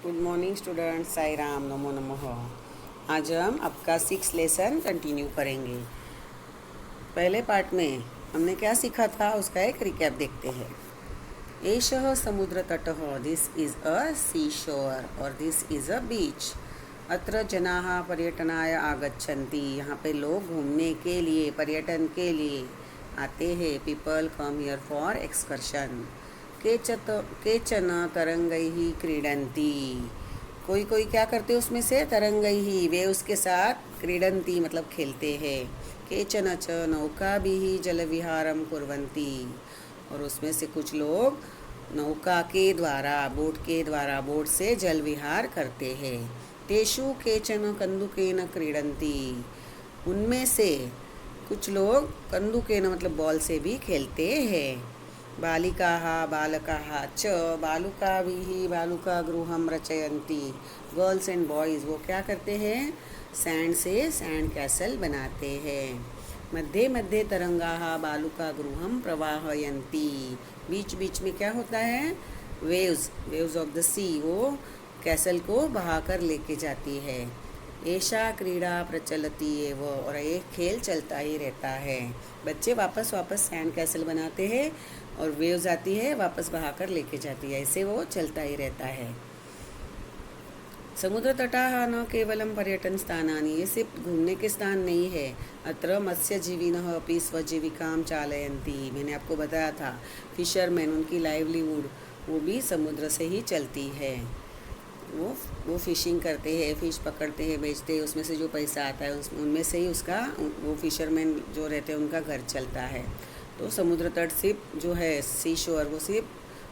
Good morning students, Sai Ram, नमो नमः। आज हम आपका 6 लेसन कंटिन्यू करेंगे। पहले पार्ट में हमने क्या सीखा था उसका एक रिकैप देखते हैं। एषः समुद्र तटः, दिस इज़ अ सी शोर और दिस इज़ अ बीच। अत्र जनाः पर्यटनाय आगच्छन्ति, यहाँ पे लोग घूमने के लिए, पर्यटन के लिए आते हैं। People come here for excursion. केचन तरंगैः क्रीडन्ति, कोई कोई क्या करते हैं उसमें से, तरंगैः वे उसके साथ, क्रीडन्ति मतलब खेलते हैं। केचन च नौकाभिः जलविहारं कुर्वन्ति, और उसमें से कुछ लोग नौका के द्वारा, बोट के द्वारा, बोट से जल विहार करते हैं। तेषु केचन कन्दुकेन क्रीडन्ति, उनमें से कुछ लोग कन्दुकेन मतलब बॉल से भी खेलते हैं। बालिकाः बालकाः च बालुकाभिः बालुकागृहं रचयन्ति, गर्ल्स एंड बॉयज़ वो क्या करते हैं, सैंड से सैंड कैसल बनाते हैं। मध्ये मध्ये तरंगाः बालुकागृहं प्रवाहयन्ति, बीच बीच में क्या होता है, वेव्स ऑफ द सी, वो कैसल को बहाकर लेके जाती है। ऐसा क्रीड़ा प्रचलती एव, और ये खेल चलता ही रहता है। बच्चे वापस सैंड कैसल बनाते हैं और वेव्स आती है वापस बहाकर लेके जाती है, ऐसे वो चलता ही रहता है। समुद्र तटाः न केवलं पर्यटन स्थानानि, ये सिर्फ घूमने के स्थान नहीं है। अत्र मत्स्यजीविनः अपि स्वजीविकां चालयन्ति, मैंने आपको बताया था फिशरमैन, उनकी लाइवलीहुड वो भी समुद्र से ही चलती है। वो फिशिंग करते हैं, फ़िश पकड़ते हैं, बेचते हैं, उसमें से जो पैसा आता है उनमें से ही उसका, वो फिशरमैन जो रहते हैं उनका घर चलता है। तो समुद्र तट सिर्फ जो है सी शोर, वो सिर्फ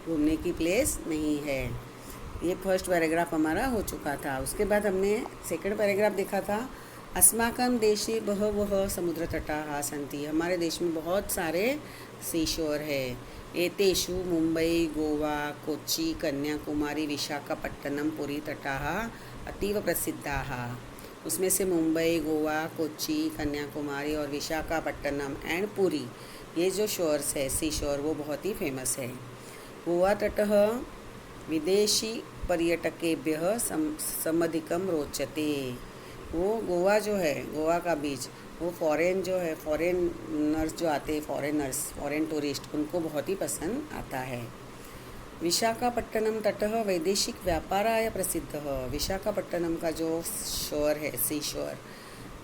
घूमने की प्लेस नहीं है। ये फर्स्ट पैराग्राफ हमारा हो चुका था। उसके बाद हमने सेकंड पैराग्राफ देखा था। अस्माकं देशे बहवः समुद्र तटाः सन्ति, हमारे देश में बहुत सारे सी शोर है। एतेषु मुंबई, गोवा, कोच्चि, कन्याकुमारी, विशाखापट्टनम, पुरी तटाः अतीव प्रसिद्धाः। उसमें से मुंबई, गोवा, कोच्चि, कन्याकुमारी और विशाखापट्टनम एंड पुरी, ये जो शोर्स है सी शोर, वो बहुत ही फेमस है। गोवा तटः विदेशी पर्यटकेभ्यः समधिकं रोचते, वो गोवा जो है, गोवा का बीच, वो फॉरेन जो है, फॉरेनर्स जो आते हैं, फॉरेन टूरिस्ट, उनको बहुत ही पसंद आता है। विशाखापट्टनम तटः वैदेशिक व्यापाराय प्रसिद्धः, विशाखापट्टनम का जो शोर है सी शोर,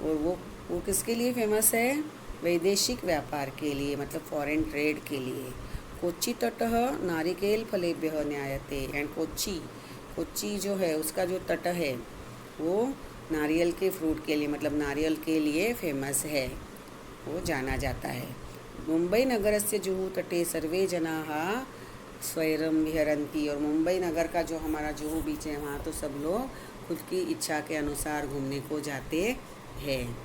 और वो किसके लिए फेमस है, वैदेशिक व्यापार के लिए, मतलब फॉरेन ट्रेड के लिए। कोच्चि तटः नारिकेल फलेभ्यः न्यायते, एंड कोच्चि जो है उसका जो तट है वो नारियल के फ्रूट के लिए, मतलब नारियल के लिए फेमस है, वो जाना जाता है। मुंबई नगरस्य जुहू तटे सर्वे जनाः स्वैरं विहरन्ति, और मुंबई नगर का जो हमारा जुहू बीच है, वहाँ तो सब लोग खुद की इच्छा के अनुसार घूमने को जाते हैं।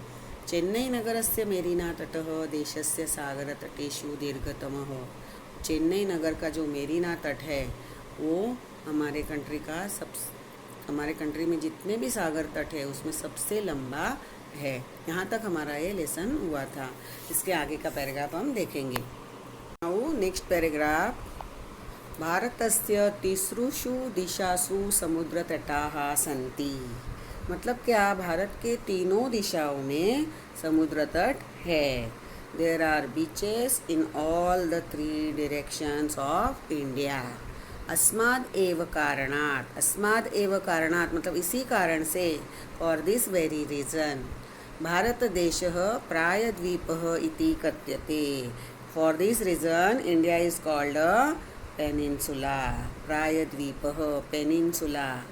चेन्नई नगरस्य मेरीना तटः देशस्य सागर तटेषु दीर्घतमः, चेन्नई नगर का जो मेरीना तट है वो हमारे कंट्री में जितने भी सागर तट है उसमें सबसे लंबा है। यहाँ तक हमारा ये लेसन हुआ था। इसके आगे का पैराग्राफ हम देखेंगे। Now next paragraph. भारतस्य तिसृषु दिशासु समुद्र तटाः सन्ति, मतलब क्या, भारत के तीनों दिशाओं में समुद्र तट है। There are beaches in all the 3 directions of India. अस्माद् एव कारणात् मतलब इसी कारण से, फॉर दिस वेरी रीज़न, भारतदेशः प्रायद्वीपः इति कथ्यते। For this reason India is called a peninsula. प्रायद्वीपः, पेनिनसुला।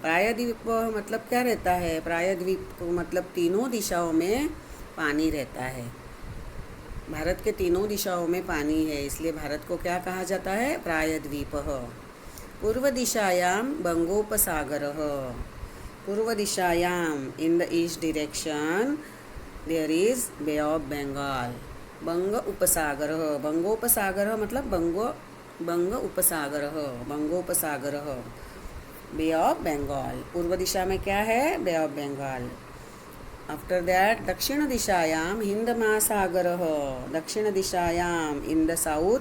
प्रायद्वीप मतलब क्या रहता है, प्रायद्वीप मतलब तीनों दिशाओं में पानी रहता है। भारत के तीनों दिशाओं में पानी है, इसलिए भारत को क्या कहा जाता है, प्रायद्वीपः। पूर्व दिशायां बंगोपसागरः, पूर्व दिशायां in the east direction there is bay of Bengal. बंग उपसागरः, बंगोपसागरः मतलब बंग उपसागरः, बंगोपसागरः, बे ऑफ बंगाल। पूर्व दिशा में क्या है, bay of Bengal. After that दक्षिण दिशायां हिंद महासागरः, दक्षिण दिशायां in the south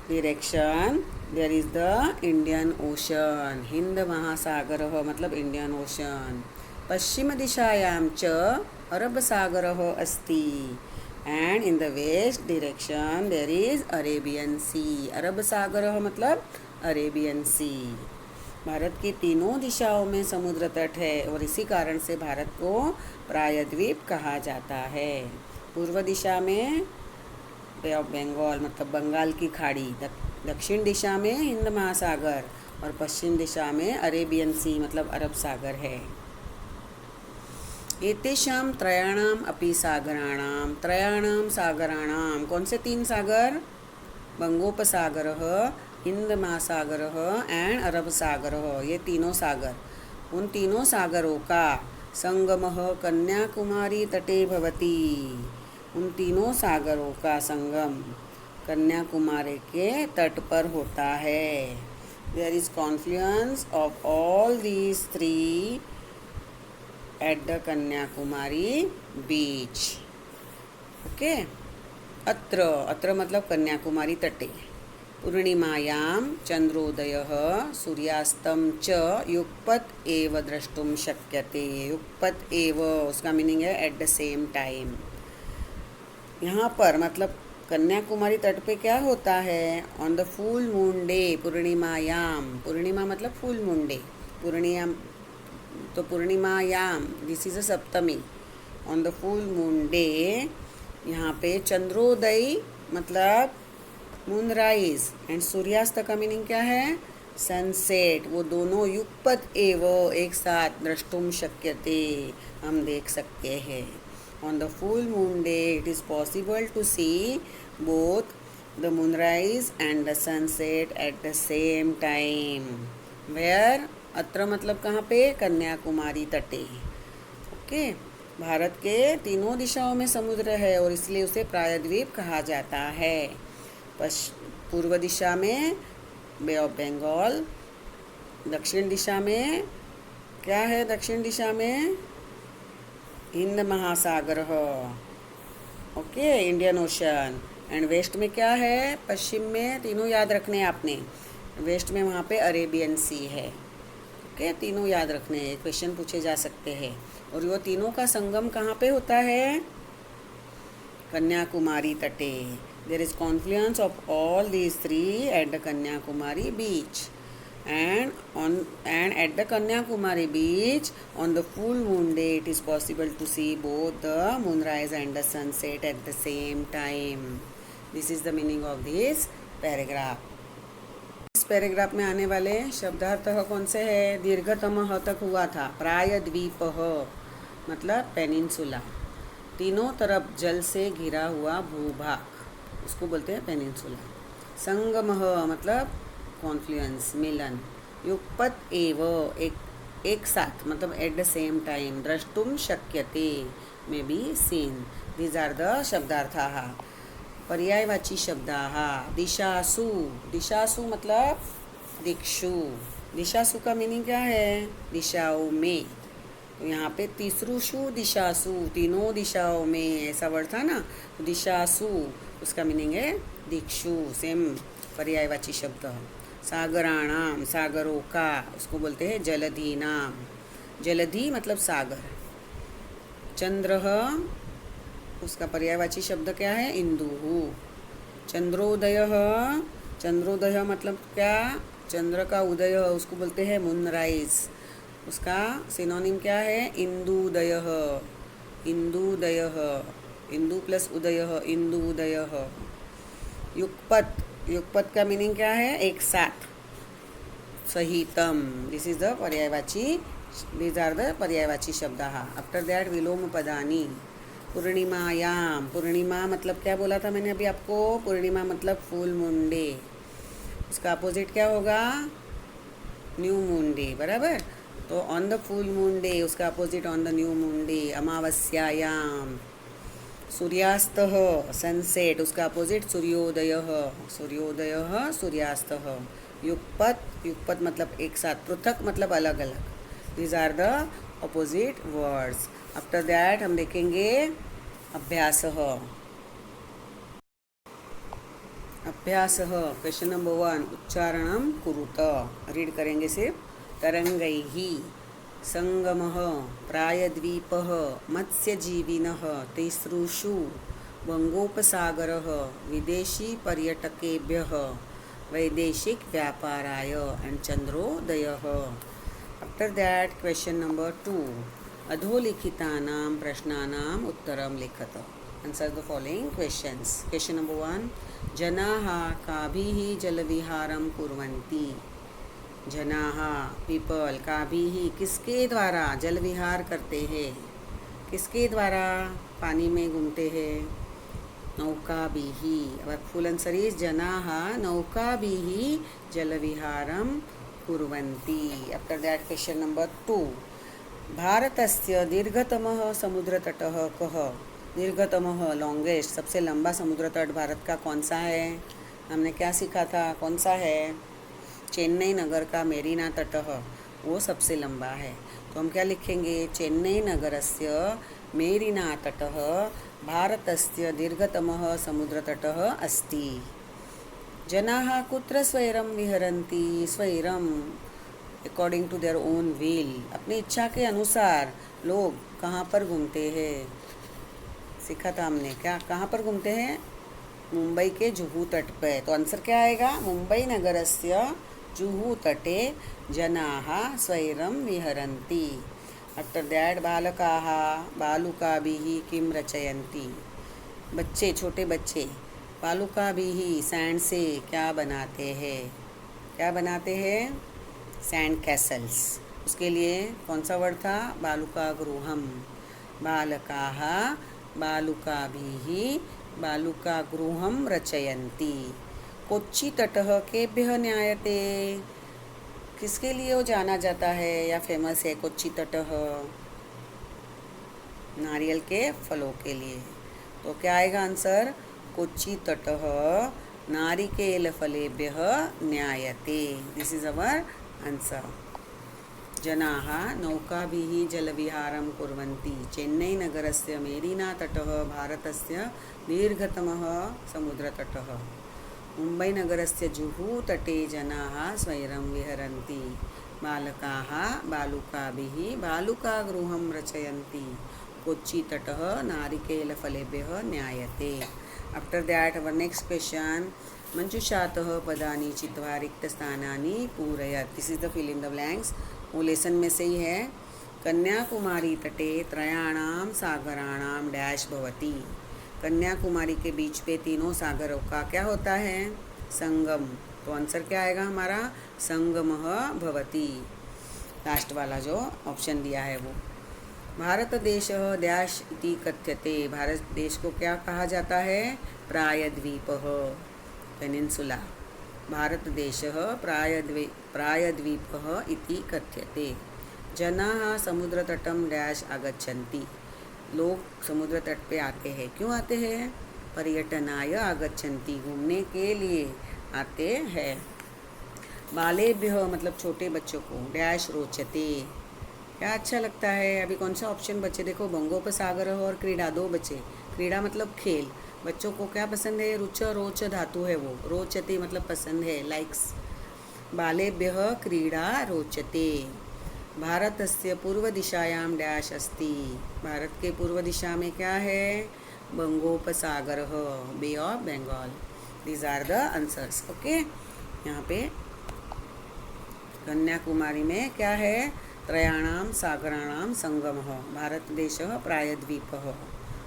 direction there is the Indian ocean. हिंद महासागरः मतलब इंडियन ओशन. पश्चिमदिशायां च अरबसागरः अस्ति. And in the west direction there is Arabian sea. अरब सागरः मतलब अरेबियन सी. भारत की तीनों दिशाओं में समुद्र तट है और इसी कारण से भारत को प्रायद्वीप कहा जाता है. पूर्व दिशा में बे ऑफ बंगाल मतलब बंगाल की खाड़ी, दक्षिण दिशा में हिंद महासागर और पश्चिम दिशा में अरेबियन सी मतलब अरब सागर है. एतेषां त्रयाणाम अपि सागराणाम. त्रयाणाम सागराणाम कौन से तीन सागर? बंगोपसागरः, हिंद महासागरः एंड अरब सागरः. ये तीनों सागर, उन तीनों सागरों का संगमः कन्याकुमारी तटे भवति. उन तीनों सागरों का संगम कन्याकुमारी के तट पर होता है. There is confluence of all these three at the Kanyakumari beach. Okay. अत्र मतलब कन्याकुमारी तटे. पूर्णिमायां चंद्रोदयः सूर्यास्तं च युगपत् एव द्रष्टुम शक्यते. युगपत् एव उसका मीनिंग है एट द सेम टाइम. यहाँ पर मतलब कन्याकुमारी तट पे क्या होता है? On the full moon day पूर्णिमायाम. पूर्णिमा मतलब फुल मून डे. पूर्णिमा तो पूर्णिमायाम दिस इज अ सप्तमी. On the full moon day यहाँ पे चंद्रोदय मतलब मून राइज एंड सूर्यास्त का मीनिंग क्या है? सनसेट. वो दोनों युगपत एव एक साथ द्रष्टुम शक्यते हम देख सकते हैं. On the full moon day it is possible to see both the moonrise and the sunset at the same time. Where? अत्र मतलब कहाँ पे? कन्याकुमारी तटे. ओके. भारत के तीनों दिशाओं में समुद्र है और इसलिए उसे प्रायद्वीप कहा जाता है. पूर्व दिशा में बे ऑफ बंगाल. दक्षिण दिशा में क्या है? दक्षिण दिशा में हिंद महासागर. Okay, Indian ocean. And west में क्या है? पश्चिम में तीनों याद रखने आपने. वेस्ट में वहाँ पे अरेबियन सी है. ओके, तीनों याद रखने. क्वेश्चन पूछे जा सकते हैं. और वो तीनों का संगम कहाँ पे होता है? कन्याकुमारी तटे. There is confluence of all these three at the Kanyakumari beach. And at the Kanyakumari beach on the full moon day it is possible to see both the moonrise and the sunset at the same time. This is the meaning of this paragraph. इस paragraph में आने वाले शब्दार्थ कौन से है? दीर्घतम ह तक हुआ था. प्रायद्वीपः मतलब पेनिनसुला. तीनों तरफ जल से घिरा हुआ भूभाग उसको बोलते हैं पेनिनसुला. संगमः मतलब कॉन्फ्लुएंस मिलन. युगपत एव एक साथ मतलब एट द सेम टाइम. द्रष्टुम शक्यते may be seen. These are the शब्दार्थाः. पर्यायवाची शब्दाः. दिशासु. दिशासु मतलब दिक्षु. दिशासु का मीनिंग क्या है? दिशाओं में. तो यहाँ पे तीसरुषु दिशासु तीनों दिशाओं में ऐसा वर्ड था ना. तो दिशासु उसका मीनिंग है दिक्षु. सेम पर्यायवाची शब्द. सागराणाम सागरों का उसको बोलते हैं जलधि नाम. जलधि मतलब सागर. चंद्रः उसका पर्यायवाची शब्द क्या है? इंदुः. चंद्रोदयः. चंद्रोदय मतलब क्या? चंद्र का उदय उसको बोलते हैं मूनराइज. उसका सिनोनिम क्या है? इंदुदयः. इंदुदयः. इंदु प्लस उदयः इंदुदयः. युगपत. युगपत का मीनिंग क्या है? एक साथ. सहितम. दिस इज द पर्यायवाची. दीज आर द पर्यायवाची शब्दाः. आफ्टर दैट विलोम पदानी. पूर्णिमायाम. पूर्णिमा मतलब क्या बोला था मैंने अभी आपको? पूर्णिमा मतलब फुल मून डे. उसका अपोजिट क्या होगा? New moon day. बराबर. तो on the full moon day उसका opposite on the new moon day. अमावस्यायाम. सूर्यास्तः सनसेट उसका अपोजिट सूर्योदयः. सूर्योदयः सूर्यास्तः. युगपत. युगपत मतलब एक साथ. पृथक मतलब अलग अलग. These are the opposite words. After that हम देखेंगे अभ्यासः. अभ्यासः क्वेश्चन नंबर 1 उच्चारणं कुरुत रीड करेंगे सिर्फ तरंगैः संगमः प्रायद्वीपः मत्स्यजीविनः तिसृषु बंगोपसागरः विदेशीपर्यटकेभ्यः वैदेशिक व्यापाराय एंड चंद्रोदयः. आफ्टर दैट क्वेश्चन नंबर 2 अधोलिखितानां प्रश्नानाम् उत्तरं लिखत. Answer the following questions. Question number 1 जनाः काभिः जलविहारं कुर्वन्ति. जनाः पीपल काभिः किसके द्वारा जल विहार करते हैं. किसके द्वारा पानी में घूमते हैं. नौकाभिः. और फुल आंसर इज जनाः नौकाभिः जलविहारं कुर्वन्ति. आफ्टर दैट क्वेश्चन नंबर 2 भारतस्य दीर्घतमः समुद्रतटः कः. दीर्घतमः लॉन्गेस्ट सबसे लंबा समुद्र तट भारत का कौन सा है. हमने क्या सीखा था. कौन सा है. चेन्नई नगर का मेरीना तटः वो सबसे लंबा है. तो हम क्या लिखेंगे. चेन्नई नगरस्य मेरीना तटः भारतस्य दीर्घतमः समुद्रतटः अस्ति. जनाः कुत्र स्वैरं विहरन्ति. स्वैरम according to their own will अपनी इच्छा के अनुसार लोग कहाँ पर घूमते हैं. सीखा था हमने क्या. कहाँ पर घूमते हैं. मुंबई के जुहू तट पे. तो आंसर क्या आएगा. मुंबई नगरस्य जुहू तटे जनाः स्वैरं विहरन्ति. आफ्टर दैट बालकाः बालुकाभिः किं रचयन्ति. बच्चे छोटे बच्चे बालुकाभिः सैंड से क्या बनाते हैं. क्या बनाते हैं. Sand Castle's. उसके लिए कौन सा वर्ड था. बालुका गृहम. बालकाः बालुकाभिः बालुकागृहं रचयन्ति. कोच्चि तटः केभ्यः न्यायते. किसके लिए वो जाना जाता है या फेमस है. कोच्चि तटः नारियल के फलों के लिए. तो क्या आएगा आंसर. कोच्चि तटः नारिकेलफलेभ्यः न्यायते. This is our answer. जनाः नौकाभिः जलविहारं कुर्वन्ति. चेन्नई नगरस्य मेरीना तटः भारतस्य दीर्घतमः समुद्रतटः. मुंबई नगरस्य जुहू तटे जनाः स्वैरं विहरन्ति. बालकाः बालुकाभिः बालुकागृहं रचयन्ति. कोच्चि तटः नारिकेलफलेभ्यः न्यायते. After that our next question मंजुषातः पदानि चित्वा रिक्तस्थानानि पूरयत. This is the fill in the blanks. वो लेसन में से ही है. कन्याकुमारी तटे त्रयाणां सागराणां डैश भवति. कन्याकुमारी के बीच पे तीनों सागरों का क्या होता है. संगम. तो आंसर क्या आएगा हमारा. संगमः भवति. लास्ट वाला जो ऑप्शन दिया है वो. भारत देशः डैश इति कथ्यते. भारत देश को क्या कहा जाता है. प्रायद्वीपः पेनिनसुला. भारत देशः प्रायद्वीपः इति कथ्यते. जनाः समुद्रतटं डैश आगच्छन्ति. लोग समुद्र तट पे आते हैं. क्यों आते हैं. पर्यटनाय आगच्छन्ति घूमने के लिए आते हैं. बालेभ्यः मतलब छोटे बच्चों को डैश रोचते क्या अच्छा लगता है. अभी कौन सा ऑप्शन बचे देखो. बंगोपसागर और क्रीड़ा दो बचे. क्रीड़ा मतलब खेल. बच्चों को क्या पसंद है. रुच रोच धातु है वो. रोचते मतलब पसंद है लाइक्स. बालेभ्यः क्रीड़ा रोचते. भारतस्य पूर्व दिशायां डैश अस्ति. भारत के पूर्व दिशा में क्या है. बंगोपसागरः bay of Bengal. These are the answers. Okay. यहाँ पे कन्याकुमारी में क्या है. त्रयाणां सागराणां संगमः. भारतदेशः प्रायद्वीपः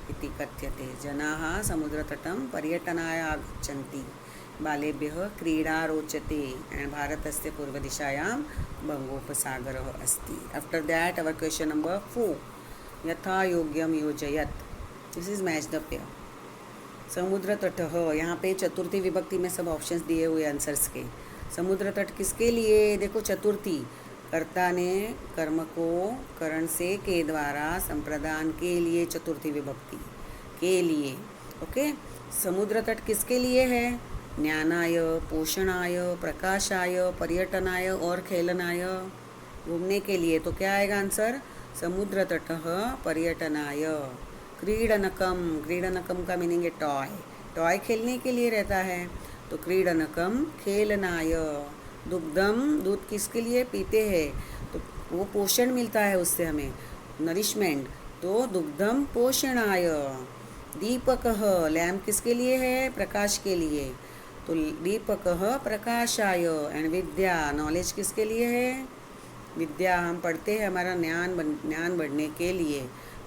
इति कथ्यते. जनाः समुद्रतटं पर्यटनाय आगच्छन्ति. बालेभ्यः क्रीडा रोचते एंड भारतस्य पूर्वदिशायां बंगोपसागरः अस्ति. After that our question number 4 यथा योग्यं योजयत. This is match the pair. समुद्र तटः यहाँ पे चतुर्थी विभक्ति में सब ऑप्शंस दिए हुए आंसर्स के. समुद्र तट किसके लिए. देखो चतुर्थी कर्ता ने कर्म को करण से के द्वारा संप्रदान के लिए. चतुर्थी विभक्ति के लिए. ओके. समुद्र तट किसके लिए है. ज्ञानाय पोषणाय प्रकाशाय पर्यटनाय और खेलनाय घूमने के लिए. तो क्या आएगा आंसर. समुद्र तटः पर्यटनाय. क्रीडनकम. क्रीडनकम का मीनिंग है टॉय. टॉय खेलने के लिए रहता है. तो क्रीडनकम खेलनाय। दुग्धम, दूध किसके लिए पीते हैं, तो वो पोषण मिलता है उससे हमें, नरिशमेंट, तो दुग्धम पोषणाय। दीपकः, लैम्प किसके लिए है, प्रकाश के लिए, तो दीपकः प्रकाशाय। एंड विद्या, नॉलेज किसके लिए है, विद्या हम पढ़ते हैं हमारा ज्ञान बढ़ने के लिए,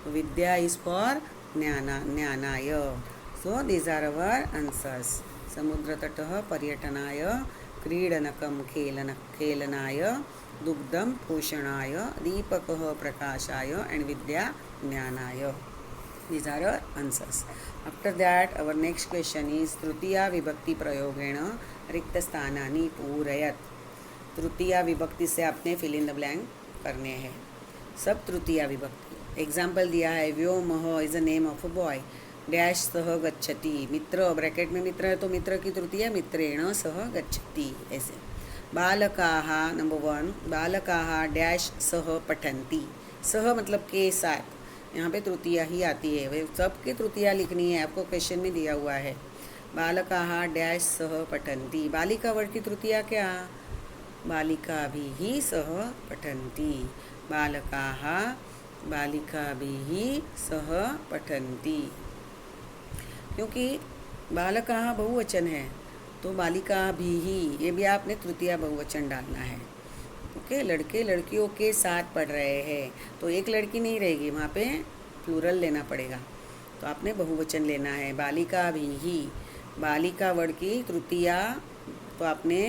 तो विद्या इज फॉर ज्ञानाय। So these are our answers. समुद्र तटः पर्यटनाय, क्रीडनकम खेलनाय, दुग्धम पोषणाय, दीपकः प्रकाशाय, एंड विद्या ज्ञानाय. These are our answers. After that, our next question is तृतीया विभक्ति प्रयोगेण रिक्त स्थानानि पूरयत. तृतीया विभक्ति से आपने फिल इन द ब्लैंक करने हैं. सब तृतीया विभक्ति. एग्जाम्पल दिया है, व्योमः is a name of a boy, dash सह गच्छति. मित्र, ब्रैकेट में मित्र है तो मित्र की तृतीया मित्रेण सह गच्छति. ऐसे. बालकाः, नंबर 1, बालकाः डैश सह पठन्ति. सह मतलब के साथ, यहाँ पे तृतीया ही आती है. वे सबकी तृतीया लिखनी है, आपको क्वेश्चन में दिया हुआ है. बालकाः डैश सह पठन्ति. बालिका वर्ग की तृतीया क्या, बालिका भी ही सह पठन्ति. बालकाः बालिका भी ही सह पठन्ति. क्योंकि बालकाः बहुवचन है तो बालिका भी ही, ये भी आपने तृतीया बहुवचन डालना है. ओके, लड़के लड़कियों के साथ पढ़ रहे हैं तो एक लड़की नहीं रहेगी, वहाँ पे प्लूरल लेना पड़ेगा, तो आपने बहुवचन लेना है. बालिका भी ही, बालिका वर्ड की तृतीया, तो आपने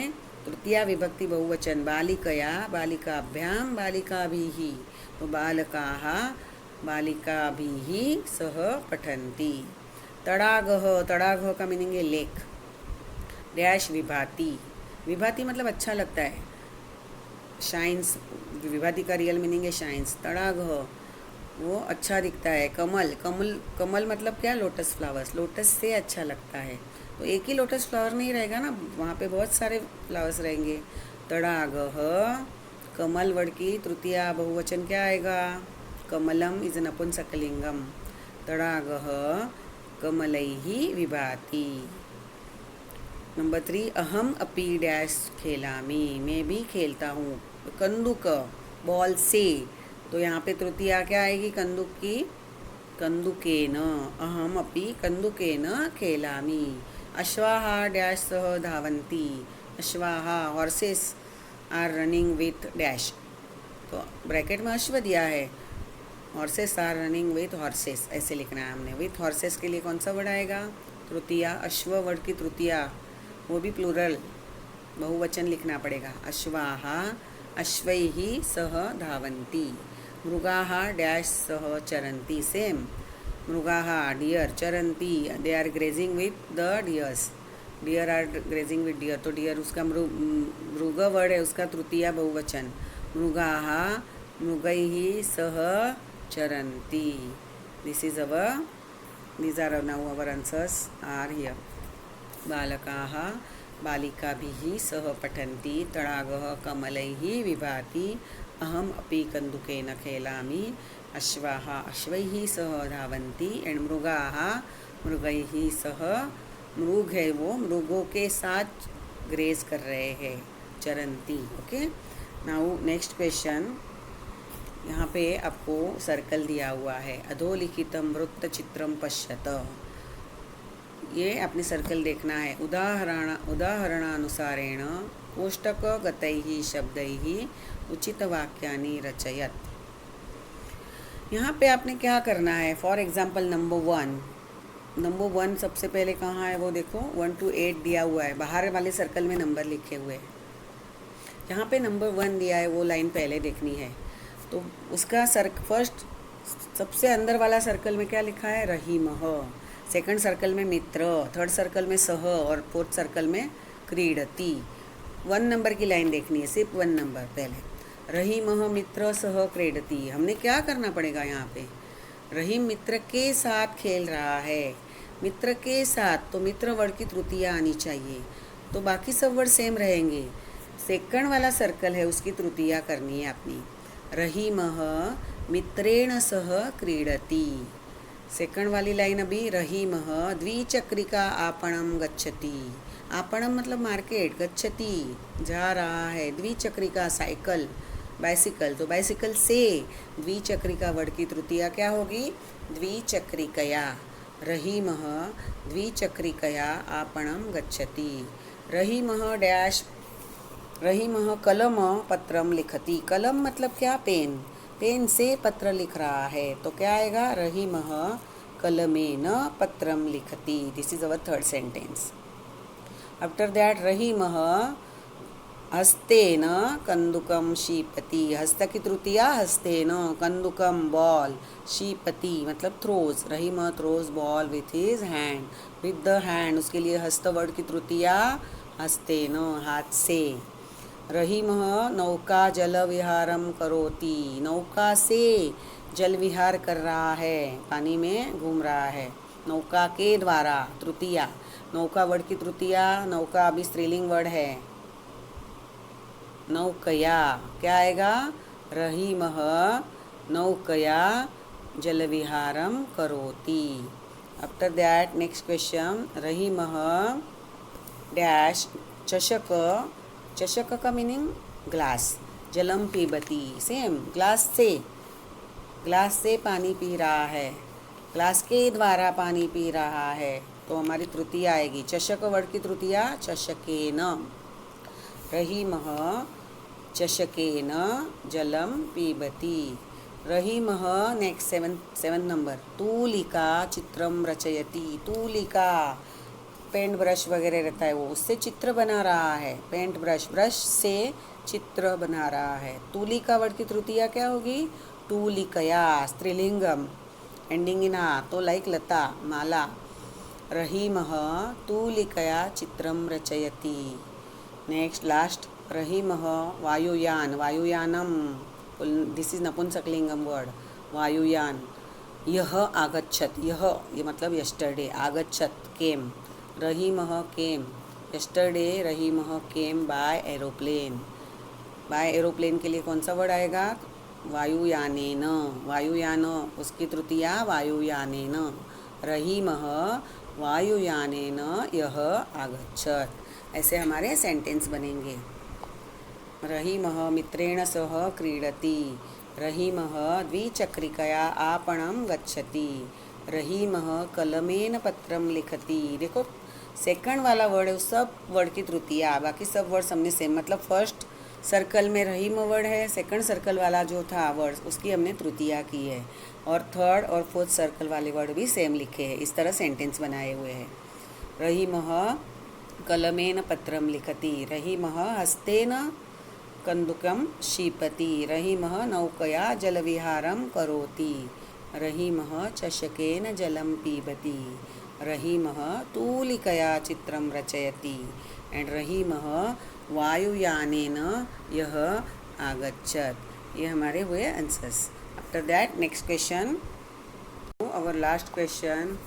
तृतीया विभक्ति बहुवचन बालिकया, बालिकाभ्याम, बालिका भी ही, तो बालकाः बालिका भी ही सह पठन्ति. तडागः, तडागः का मीनिंग है लेक. डैश विभाति, विभाति मतलब अच्छा लगता है, शाइन्स. विभाति का रियल मीनिंग है शाइन्स. तडागः वो अच्छा दिखता है. कमल, कमल मतलब क्या, लोटस फ्लावर्स, लोटस से अच्छा लगता है. तो एक ही लोटस फ्लावर नहीं रहेगा ना, वहाँ पे बहुत सारे फ्लावर्स रहेंगे. तडागः, कमल वर्ड की तृतीया बहुवचन क्या आएगा, कमलम इज नपुंसकलिंगम. तडागः कमलैः विभाति. नंबर 3, अहम अपि डैश खेलामि, मैं भी खेलता हूँ. कंदुक, बॉल से, तो यहाँ पे तृतीया क्या आएगी कंदुक की, कंदुकेन. अहम अपि कंदुकेन खेलामि. अश्वाः डैश सह धावन्ति. अश्वाः horses are running with dash, तो ब्रैकेट में अश्व दिया है, horses are running with horses ऐसे लिखना है हमने. विथ हॉर्सेस के लिए कौन सा वर्ड आएगा, तृतीया. अश्व वर्ड की तृतीया, वो भी प्लूरल बहुवचन लिखना पड़ेगा. अश्वाः अश्वैः सह धावन्ति. मृगाः डैश सह चरन्ति. सेम, मृगाः डियर, चरन्ति they are grazing with the deers. Deer are grazing with deer, तो डियर उसका मृग वर्ड है, उसका तृतीया बहुवचन. मृगाः मृगैः सह चरन्ति. These are now our answers are here. बालकाः बालिकाभिः सह पठन्ति. तडागः कमलैः विभाति. अहम अपि कन्दुकेन खेलामि. अश्वाः अश्वैः सह धावन्ति. एंड मृगाः मृगैः सह, मृग है वो मृगों के साथ ग्रेज कर रहे हैं, चरन्ति. Okay, now next question. यहाँ पे आपको सर्कल दिया हुआ है. अधोलिखितं वृत्तचित्रं पश्यत. ये आपने सर्कल देखना है. उदाहरणानुसारेण कोष्टकगतैः शब्दैः उचितवाक्यानि रचयत. यहाँ पे आपने क्या करना है. फॉर एग्जाम्पल नंबर वन सबसे पहले कहाँ है वो देखो, 1 to 8 दिया हुआ है, बाहर वाले सर्कल में नंबर लिखे हुए हैं. जहाँ पे नंबर 1 दिया है वो लाइन पहले देखनी है. तो उसका फर्स्ट सबसे अंदर वाला सर्कल में क्या लिखा है, रहीमः. सेकंड सर्कल में मित्र, थर्ड सर्कल में सह, और फोर्थ सर्कल में क्रीडति. 1 नंबर की लाइन देखनी है, सिर्फ 1 नंबर पहले. रहीमः मित्र सह क्रीडति. हमने क्या करना पड़ेगा यहाँ पे, रहीम मित्र के साथ खेल रहा है. मित्र के साथ, तो मित्र वर्ड की तृतीया आनी चाहिए, तो बाकी सब वर्ड सेम रहेंगे. सेकंड वाला सर्कल है उसकी तृतीया करनी है अपनी. रहीमः मित्रेण सह क्रीडति. सेकंड वाली लाइन अभी, रहीमः द्विचक्रिका आपणं गच्छति. आपणम मतलब मार्केट, गच्छति जा रहा है, द्विचक्रिका साइकिल बाइसिकल, तो बाइसिकल से द्विचक्रिका वर्ड की तृतीया क्या होगी? द्विचक्रिकया। रहीमः द्विचक्रिकया आपणम गच्छति। रहीमः डैश, रहीमः कलम पत्रम लिखति। कलम मतलब क्या? पेन, पेन से पत्र लिख रहा है, तो क्या आएगा? रहीमः कलमेन पत्रम लिखति। This is our third sentence. After that रहीमः हस्तेन कंदुकम शीपति। हस्त की तृतीया हस्तेन, कंदुकम बॉल, शीपति मतलब थ्रोज। रहीमः throws ball with his hand, with the hand, उसके लिए हस्त वर्ड की तृतीया हस्तेन, हाथ से। रहीमः नौका जल विहारम करोति। नौका से जल विहार कर रहा है, पानी में घूम रहा है। नौका के द्वारा तृतीया, नौका वर्ड की तृतीया, नौका अभी स्त्रीलिंग वर्ड है, नौकया। क्या आएगा? रहीमः नौकया जल विहारम करोति। आफ्टर दैट नेक्स्ट क्वेश्चन, रहीमः डैश चषक, चषक का मीनिंग ग्लास, जलम पीबती, सेम ग्लास से पानी पी रहा है, ग्लास के द्वारा पानी पी रहा है, तो हमारी तृतीया आएगी। चषक वर्ड की तृतीया चषकेन। रहीमः चषकेन जलम पीबती। रहीमः नेक्स्ट सेवन नंबर, तूलिका चित्रम रचयति। तूलिका पेंट ब्रश वगैरह रहता है वो, उससे चित्र बना रहा है। पेंट ब्रश, ब्रश से चित्र बना रहा है। तूलिका वर्ड की तृतीया क्या होगी? तूलिकया, स्त्रीलिंगम, एंडिंग इन आ, तो लाइक लता, माला। रहीमः तूलिकया चित्रम रचयति। नेक्स्ट लास्ट, रहीमः वायुयान, वायुयानम, दिस इज नपुंसकलिंगम वर्ड, वायुयान। यह आगच्छत, यह ये मतलब यस्टरडे, आगच्छत केम, रहीमः केम, यस्टरडे रहीमः came by aeroplane. By aeroplane के लिए कौन सा वर्ड आएगा? वायुयानेन, वायुयान उसकी तृतीया वायुयानेन। रहीमः वायुयानेन यह आगच्छत। ऐसे हमारे सेंटेंस बनेंगे। रहीमः मित्रेण सह क्रीडति। रहीमः द्विचक्रिकया आपणं गच्छति। रहीमः कलमेन पत्रम लिखति। देखो सेकंड वाला वर्ड है, उस सब वर्ड की तृतीया, बाकी सब वर्ड हमने सेम, मतलब फर्स्ट सर्कल में रहीम वर्ड है, सेकंड सर्कल वाला जो था वर्ड उसकी हमने तृतीया की है, और थर्ड और फोर्थ सर्कल वाले वर्ड भी सेम लिखे हैं। इस तरह सेंटेंस बनाए हुए हैं। रहीमः कलमेन पत्रम लिखति। रहीमः हस्तेन कंदुकम शीपति। रहीमः नौकया जलविहारं करोति। रहीमः चषकेन जलं पीबति। रहीमः तूलिकया चित्रं रचयति। एंड रहीमः वायुयानेन यह आगच्छत। ये हमारे हुए answers. After that next question, our last question,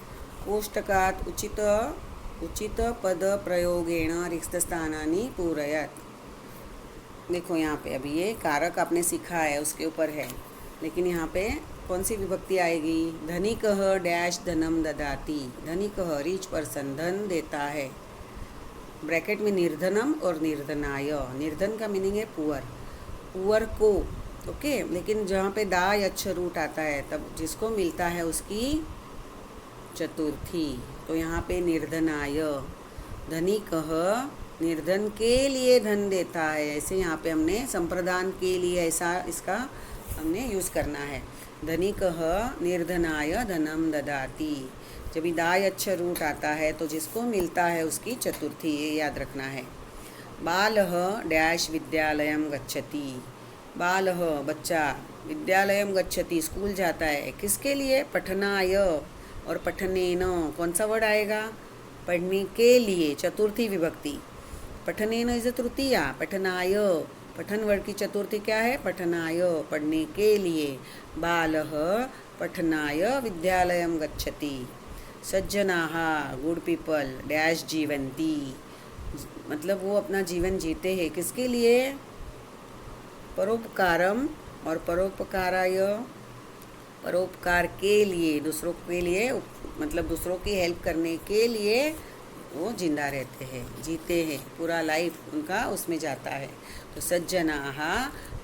कोष्टकात् उचित पद प्रयोगेण रिक्तस्थानानि पूरयत। देखो यहाँ पे अभी ये कारक आपने सीखा है उसके ऊपर है, लेकिन यहाँ पे कौन सी विभक्ति आएगी? धनिकः डैश धनम ददाति। धनिकः रिच पर्सन, धन देता है, ब्रैकेट में निर्धनम और निर्धनाय। निर्धन का मीनिंग है पुअर, पुअर को, ओके। लेकिन जहाँ पे दा यच्छ रूट आता है तब जिसको मिलता है उसकी चतुर्थी, तो यहाँ पे निर्धनाय। धनिकः निर्धन के लिए धन देता है, ऐसे यहाँ पे हमने संप्रदान के लिए ऐसा इसका हमने यूज़ करना है। धनिकः निर्धनाय धनम ददाति। जब दाय अच्छा रूट आता है तो जिसको मिलता है उसकी चतुर्थी, ये याद रखना है। बालः डैश विद्यालयम गच्छति। बालः बच्चा, विद्यालयम गच्छति स्कूल जाता है, किसके लिए? पठनाय और पठनेन, कौन सा वर्ड आएगा? पढ़ने के लिए, चतुर्थी विभक्ति। पठनेन इज तृतीया, पठनाय, पठन वर्ड की चतुर्थी क्या है? पठनाय, पढ़ने के लिए। बालः पठनाय विद्यालयम गच्छति। सज्जनाः गुड पीपल डैश जीवन्ति, मतलब वो अपना जीवन जीते हैं, किसके लिए? परोपकारम और परोपकाराय, परोपकार के लिए, दूसरों के लिए, मतलब दूसरों की हेल्प करने के लिए वो जिंदा रहते हैं, जीते हैं, पूरा लाइफ उनका उसमें जाता है। तो सज्जनाः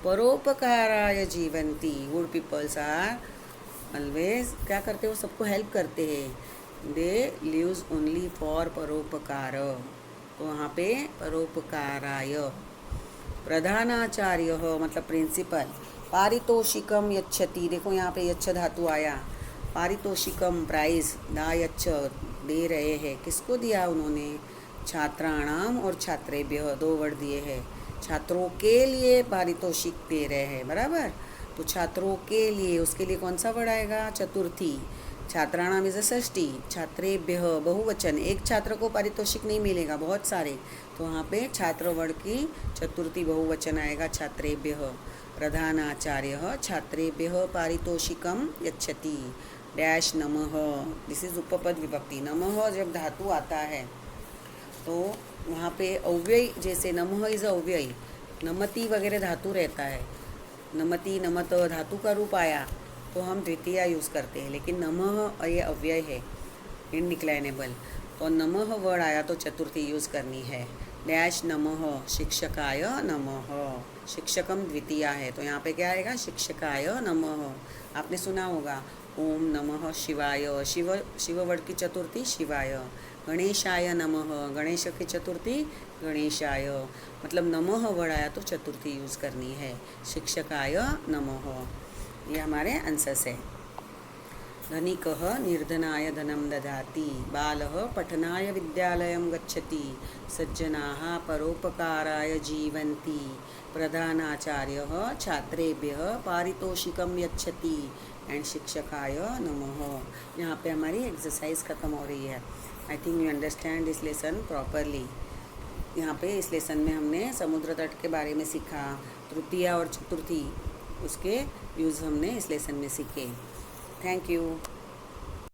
परोपकाराय जीवन्ति, गुड पीपल्स आर ऑलवेज क्या करते हो, सबको हेल्प करते हैं। दे लिव्स ओनली फॉर परोपकार, तो वहाँ पे परोपकाराय। प्रधानाचार्य मतलब प्रिंसिपल। पारितोषिकम यच्छति, देखो यहाँ पे यच्छ धातु आया। पारितोषिकम प्राइज, दा यच्छ दे रहे हैं, किसको दिया उन्होंने, छात्राणाम और छात्रेभ्य, दो वर्ड दिए हैं। छात्रों के लिए पारितोषिक दे रहे हैं, बराबर। तो छात्रों के लिए, उसके लिए कौन सा वर्ड आएगा, चतुर्थी। छात्राणाम इज अ षष्ठी, छात्रेभ्य बहुवचन, एक छात्र को पारितोषिक नहीं मिलेगा, बहुत सारे, तो वहाँ पे छात्र वर्ड की चतुर्थी बहुवचन आएगा, छात्रेभ्य। प्रधानाचार्य छात्रेभ्य पारितोषिकम यच्छति डैश नमः, दिस इज उपपद विभक्ति। नमः जब धातु आता है तो वहाँ पे अव्यय, जैसे नमः इज अव्यय, नमति वगैरह धातु रहता है, नमति नमत धातु का रूप आया तो हम द्वितीया यूज़ करते हैं, लेकिन नमः ये अव्यय है, इनडिक्लाइनेबल, तो नमः वर्ड आया तो चतुर्थी यूज़ करनी है। डैश नमः शिक्षकाय नमः, शिक्षकम द्वितीया है तो यहाँ पे क्या आएगा, शिक्षकाय नमः। आपने सुना होगा ओम नमः शिवाय, शिव वर्ड की चतुर्थी शिवाय। गणेशाय नमः, गणेश की चतुर्थी गणेशाय, मतलब नमः वर्ड आया तो चतुर्थी यूज़ करनी है, शिक्षकाय नमः। ये हमारे आंसर्स है। धनिकः निर्धनाय धनं ददाति, बालः पठनाय विद्यालयं गच्छति, सज्जनाः परोपकाराय जीवन्ति, प्रधानाचार्यः छात्रेभ्यः पारितोषिकं यच्छति एंड शिक्षकाय नमः। यहाँ पे हमारी एक्सरसाइज ख़त्म हो रही है। I think you understand this lesson properly. यहाँ पे इस लेसन में हमने समुद्र तट के बारे में सीखा, तृतीया और चतुर्थी उसके यूज़ हमने इस लेसन में सीखे। Thank you.